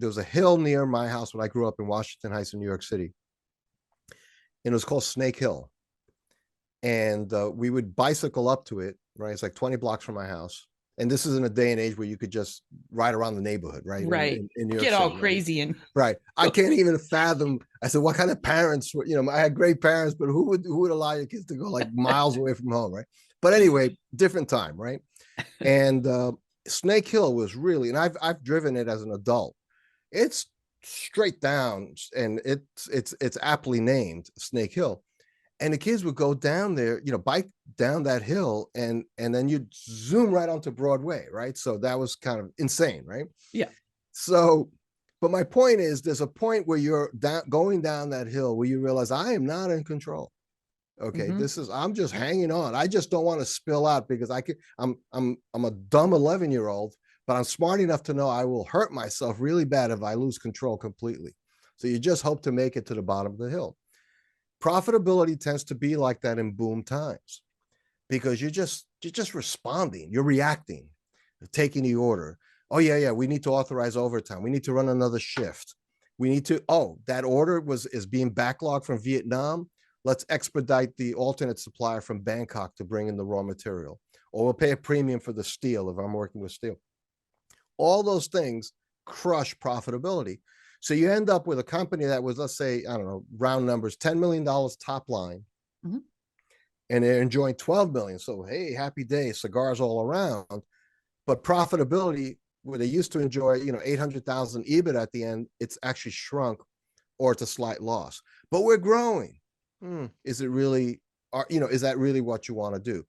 there was a hill near my house when I grew up in Washington Heights in New York City, and it was called Snake Hill. And we would bicycle up to it, right? It's like 20 blocks from my house. And this is in a day and age where you could just ride around the neighborhood, right? Right. In New York Get all City, right? crazy and Right. I can't even fathom. I said, what kind of parents? I had great parents, but who would allow your kids to go like miles away from home, right? But anyway, different time, right? And Snake Hill was really, and I've driven it as an adult. It's straight down, and it's aptly named Snake Hill. And the kids would go down there, bike down that hill, and then you'd zoom right onto Broadway, right? So that was kind of insane, right? Yeah. So, but my point is, there's a point where you're going down that hill where you realize I am not in control. Okay, I'm just hanging on. I just don't want to spill out because I'm a dumb 11-year-old, but I'm smart enough to know I will hurt myself really bad if I lose control completely. So you just hope to make it to the bottom of the hill. Profitability tends to be like that in boom times because you're just responding, you're reacting, you're taking the order. Oh yeah, we need to authorize overtime. We need to run another shift. We need to, that order is being backlogged from Vietnam. Let's expedite the alternate supplier from Bangkok to bring in the raw material. Or we'll pay a premium for the steel if I'm working with steel. All those things crush profitability. So you end up with a company that was, let's say, I don't know, round numbers, $10 million top line, and they're enjoying 12 million. So, hey, happy day, cigars all around. But profitability, where they used to enjoy, 800,000 EBIT at the end, it's actually shrunk or it's a slight loss. But we're growing. Is it really, is that really what you want to do?